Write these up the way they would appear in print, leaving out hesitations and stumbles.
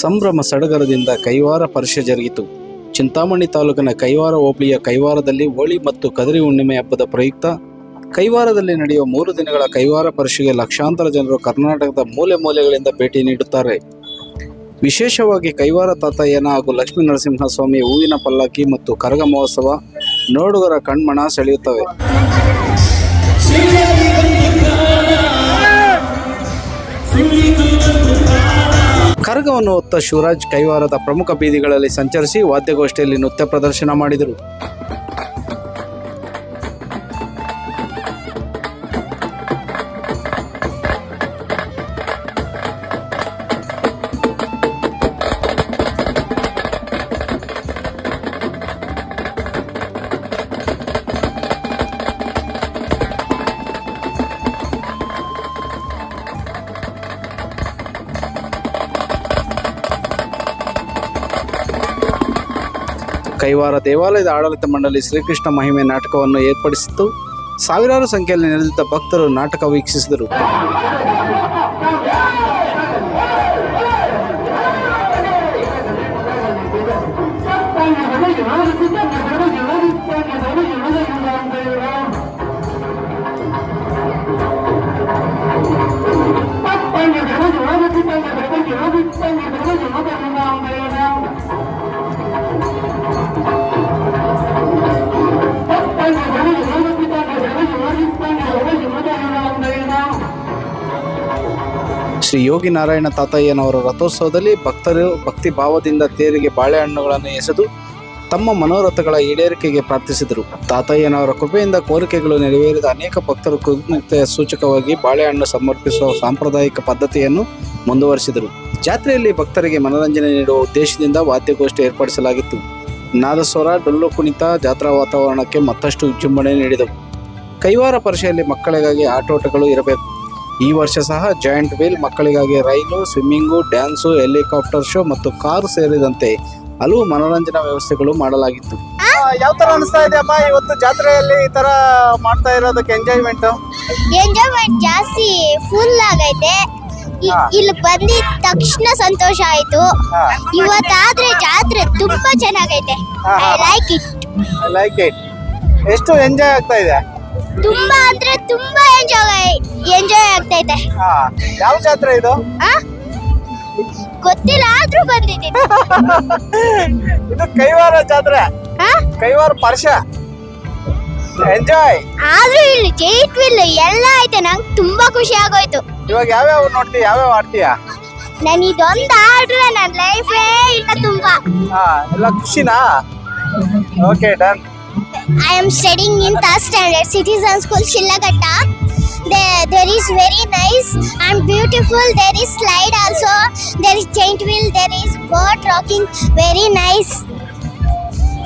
ಸಂಭ್ರಮ ಸಡಗರದಿಂದ ಕೈವಾರ ಪರಿಷೆ ಜರುಗಿತು. ಚಿಂತಾಮಣಿ ತಾಲೂಕಿನ ಕೈವಾರ ಹೋಬಳಿಯ ಕೈವಾರದಲ್ಲಿ ಹೋಳಿ ಮತ್ತು ಕದರಿ ಹುಣ್ಣಿಮೆ ಹಬ್ಬದ ಪ್ರಯುಕ್ತ ಕೈವಾರದಲ್ಲಿ ನಡೆಯುವ 3 ದಿನಗಳ ಕೈವಾರ ಪರಿಷೆಗೆ ಲಕ್ಷಾಂತರ ಜನರು ಕರ್ನಾಟಕದ ಮೂಲೆ ಮೂಲೆಗಳಿಂದ ಭೇಟಿ ನೀಡುತ್ತಾರೆ. ವಿಶೇಷವಾಗಿ ಕೈವಾರ ತಾತಯ್ಯನ ಹಾಗೂ ಲಕ್ಷ್ಮೀ ನರಸಿಂಹಸ್ವಾಮಿ ಹೂವಿನ ಪಲ್ಲಕ್ಕಿ ಮತ್ತು ಕರಗ ಮಹೋತ್ಸವ ನೋಡುಗರ ಕಣ್ಮನ ಸೆಳೆಯುತ್ತವೆ. ಕರಗವನ್ನು ಹೊತ್ತ ಶಿವರಾಜ್ ಕೈವಾರದ ಪ್ರಮುಖ ಬೀದಿಗಳಲ್ಲಿ ಸಂಚರಿಸಿ ವಾದ್ಯಗೋಷ್ಠಿಯಲ್ಲಿ ನೃತ್ಯ ಪ್ರದರ್ಶನ ಮಾಡಿದರು. ಕೈವಾರ ದೇವಾಲಯದ ಆಡಳಿತ ಮಂಡಳಿ ಶ್ರೀಕೃಷ್ಣ ಮಹಿಮೆ ನಾಟಕವನ್ನು ಏರ್ಪಡಿಸಿತ್ತು. ಸಾವಿರಾರು ಸಂಖ್ಯೆಯಲ್ಲಿ ನೆರೆದಿದ್ದ ಭಕ್ತರು ನಾಟಕ ವೀಕ್ಷಿಸಿದರು. ಶ್ರೀ ಯೋಗಿ ನಾರಾಯಣ ತಾತಯ್ಯನವರ ರಥೋತ್ಸವದಲ್ಲಿ ಭಕ್ತರು ಭಕ್ತಿ ಭಾವದಿಂದ ತೇರಿಗೆ ಬಾಳೆಹಣ್ಣುಗಳನ್ನು ಎಸೆದು ತಮ್ಮ ಮನೋರಥಗಳ ಈಡೇರಿಕೆಗೆ ಪ್ರಾರ್ಥಿಸಿದರು. ತಾತಯ್ಯನವರ ಕೃಪೆಯಿಂದ ಕೋರಿಕೆಗಳು ನೆರವೇರಿದ ಅನೇಕ ಭಕ್ತರು ಕೃತಜ್ಞತೆಯ ಸೂಚಕವಾಗಿ ಬಾಳೆಹಣ್ಣು ಸಮರ್ಪಿಸುವ ಸಾಂಪ್ರದಾಯಿಕ ಪದ್ಧತಿಯನ್ನು ಮುಂದುವರಿಸಿದರು. ಜಾತ್ರೆಯಲ್ಲಿ ಭಕ್ತರಿಗೆ ಮನರಂಜನೆ ನೀಡುವ ಉದ್ದೇಶದಿಂದ ವಾದ್ಯಗೋಷ್ಠಿ ಏರ್ಪಡಿಸಲಾಗಿತ್ತು. ನಾದಸ್ವರ, ಡೊಳ್ಳು ಕುಣಿತ ಜಾತ್ರಾ ವಾತಾವರಣಕ್ಕೆ ಮತ್ತಷ್ಟು ವಿಜೃಂಭಣೆ ನೀಡಿದವು. ಕೈವಾರ ಪರಿಷೆಯಲ್ಲಿ ಮಕ್ಕಳಿಗಾಗಿ ಆಟೋಟಗಳು ಇರಬೇಕು. ಈ ವರ್ಷ ಸಹ ಜಾಯಿಂಟ್ ವೀಲ್, ಮಕ್ಕಳಿಗಾಗಿ ರೈಲು, ಸ್ವಿಮ್ಮಿಂಗು, ಡ್ಯಾನ್ಸು, ಹೆಲಿಕಾಪ್ಟರ್ ಶೋ ಮತ್ತು ಕಾರು ಸೇರಿದಂತೆ ಹಲವು ಮನೋರಂಜನಾ ವ್ಯವಸ್ಥೆಗಳು ಮಾಡಲಾಗಿತ್ತು. ಯಾವ ತರ ಅನಿಸ್ತಾ ಇದೆ ಅಮ್ಮ ಇವತ್ತು ಜಾತ್ರೆಯಲ್ಲಿ ಈ ತರ ಮಾಡ್ತಾ ಇರೋದಕ್ಕೆ? ಎಂಜಾಯ್ಮೆಂಟ್ ಜಾಸ್ತಿ ಫುಲ್ ಆಗೈತೆ. ಇಲ್ಲಿ ಬಂದಿದ ತಕ್ಷಣ ಸಂತೋಷ ಆಯ್ತು. ಇವತ್ತಾದ್ರೆ ಜಾತ್ರೆ ತುಂಬಾ ಚೆನ್ನಾಗೈತೆ. I like it. ಎಷ್ಟು ಎಂಜಾಯ್ ಆಗ್ತಾ ಇದೆ? ತುಂಬಾ ಅಂದ್ರೆ ತುಂಬಾ ಎಂಜಾಯ್ ಆಗ್ತೈತೆ. ಯಾವ ಜಾತ್ರೆ ಇದು? ಗೊತ್ತಿಲ್ಲ, ಆದ್ರೂ ಬಂದಿದ್ದೀನಿ. ಇದು ಕೈವಾರ ಜಾತ್ರೆ, ಕೈವಾರ ಪರಿಷೆ. ಎಂಜಾಯ್. ಆದ್ರೂ ಇಲ್ಲಿ ಜೈಟ್ ವೀಲ್ ಎಲ್ಲ ಐತೆ. ನಂಗೆ ತುಂಬಾ ಖುಷಿ ಆಗೋಯ್ತು. ಇವಾಗ ಯಾವ್ಯಾವ ನೋಡ್ತೀಯ, ಯಾವ್ಯಾವ ಆಡ್ತೀಯಾ? ನಾನು ಇದೊಂದು ಆಡ್ರೆ ನನ್ನ ಲೈಫೇ ಇಲ್ಲ ತುಂಬಾ. ಎಲ್ಲ ಖುಷಿನಾ? Okay, done. I am studying in 3rd standard Citizen School Shillagatta. There is very nice and beautiful. There is slide also. There is giant wheel. There is boat rocking. Very nice.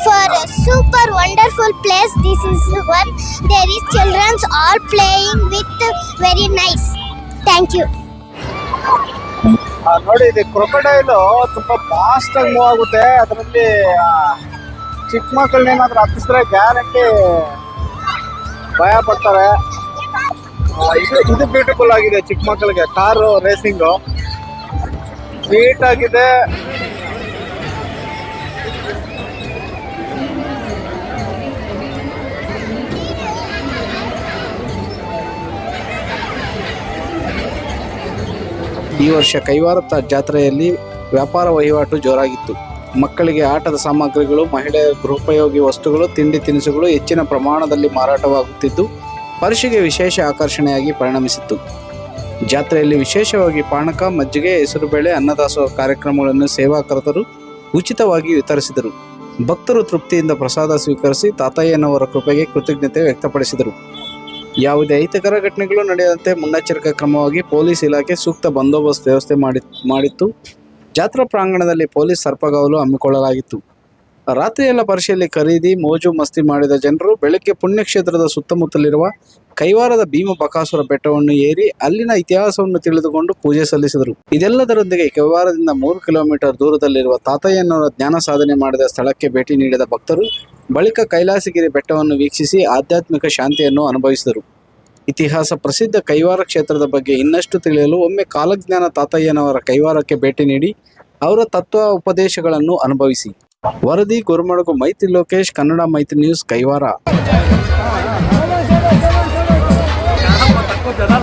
For a super wonderful place. This is one. There is childrens all playing with very nice. Thank you. ನೋಡಿ, ಇದು ಕ್ರೊಕೊಡೈಲು ತುಂಬಾ fast ಆಗಿ move ಆಗುತ್ತೆ. ಅದರಲ್ಲಿ ಚಿಕ್ಕ ಮಕ್ಕಳನ್ನೇನಾದ್ರೂ ಹತ್ತಿಸಿದ್ರೆ guarantee ಭಯ ಪಡ್ತಾರೆ. ಇದು ಬ್ಯೂಟಿಫುಲ್ ಆಗಿದೆ ಚಿಕ್ಕ ಮಕ್ಕಳಿಗೆ. ಕಾರು ರೇಸಿಂಗು ನೀಟ್ ಆಗಿದೆ. ಈ ವರ್ಷ ಕೈವಾರ ಜಾತ್ರೆಯಲ್ಲಿ ವ್ಯಾಪಾರ ವಹಿವಾಟು ಜೋರಾಗಿತ್ತು. ಮಕ್ಕಳಿಗೆ ಆಟದ ಸಾಮಗ್ರಿಗಳು, ಮಹಿಳೆಯರ ಗೃಹೋಪಯೋಗಿ ವಸ್ತುಗಳು, ತಿಂಡಿ ತಿನಿಸುಗಳು ಹೆಚ್ಚಿನ ಪ್ರಮಾಣದಲ್ಲಿ ಮಾರಾಟವಾಗುತ್ತಿದ್ದು ಪರಿಷೆಗೆ ವಿಶೇಷ ಆಕರ್ಷಣೆಯಾಗಿ ಪರಿಣಮಿಸಿತ್ತು. ಜಾತ್ರೆಯಲ್ಲಿ ವಿಶೇಷವಾಗಿ ಪಾನಕ, ಮಜ್ಜಿಗೆ, ಹೆಸರುಬೇಳೆ, ಅನ್ನದಾಸೋಹ ಕಾರ್ಯಕ್ರಮಗಳನ್ನು ಸೇವಾಕರ್ತರು ಉಚಿತವಾಗಿ ವಿತರಿಸಿದರು. ಭಕ್ತರು ತೃಪ್ತಿಯಿಂದ ಪ್ರಸಾದ ಸ್ವೀಕರಿಸಿ ತಾತಯ್ಯನವರ ಕೃಪೆಗೆ ಕೃತಜ್ಞತೆ ವ್ಯಕ್ತಪಡಿಸಿದರು. ಯಾವುದೇ ಅಹಿತಕರ ಘಟನೆಗಳು ನಡೆಯದಂತೆ ಮುನ್ನೆಚ್ಚರಿಕಾ ಕ್ರಮವಾಗಿ ಪೊಲೀಸ್ ಇಲಾಖೆ ಸೂಕ್ತ ಬಂದೋಬಸ್ತ್ ವ್ಯವಸ್ಥೆ ಮಾಡಿತ್ತು. ಜಾತ್ರಾ ಪ್ರಾಂಗಣದಲ್ಲಿ ಪೊಲೀಸ್ ಸರ್ಪಗಾವಲು ಹಮ್ಮಿಕೊಳ್ಳಲಾಗಿತ್ತು. ರಾತ್ರಿಯೆಲ್ಲ ಪರಿಷೆಯಲ್ಲಿ ಖರೀದಿ, ಮೋಜು ಮಸ್ತಿ ಮಾಡಿದ ಜನರು ಬೆಳಗ್ಗೆ ಪುಣ್ಯಕ್ಷೇತ್ರದ ಸುತ್ತಮುತ್ತಲಿರುವ ಕೈವಾರದ ಭೀಮ ಬಕಾಸುರ ಬೆಟ್ಟವನ್ನು ಏರಿ ಅಲ್ಲಿನ ಇತಿಹಾಸವನ್ನು ತಿಳಿದುಕೊಂಡು ಪೂಜೆ ಸಲ್ಲಿಸಿದರು. ಇದೆಲ್ಲದರೊಂದಿಗೆ ಕೈವಾರದಿಂದ 3 ಕಿಲೋಮೀಟರ್ ದೂರದಲ್ಲಿರುವ ತಾತಯ್ಯನವರ ಜ್ಞಾನ ಸಾಧನೆ ಮಾಡಿದ ಸ್ಥಳಕ್ಕೆ ಭೇಟಿ ನೀಡಿದ ಭಕ್ತರು ಬಳಿಕ ಕೈಲಾಸಗಿರಿ ಬೆಟ್ಟವನ್ನು ವೀಕ್ಷಿಸಿ ಆಧ್ಯಾತ್ಮಿಕ ಶಾಂತಿಯನ್ನು ಅನುಭವಿಸಿದರು. ಇತಿಹಾಸ ಪ್ರಸಿದ್ಧ ಕೈವಾರ ಕ್ಷೇತ್ರದ ಬಗ್ಗೆ ಇನ್ನಷ್ಟು ತಿಳಿಯಲು ಒಮ್ಮೆ ಕಾಲಜ್ಞಾನ ತಾತಯ್ಯನವರ ಕೈವಾರಕ್ಕೆ ಭೇಟಿ ನೀಡಿ ಅವರ ತತ್ವ ಉಪದೇಶಗಳನ್ನು ಅನುಭವಿಸಿ. ವರದಿ ಗುರುಮಡಗು ಮೈತ್ರಿ ಲೋಕೇಶ್, ಕನ್ನಡ ಮೈತ್ರಿ ನ್ಯೂಸ್, ಕೈವಾರ. ಜನ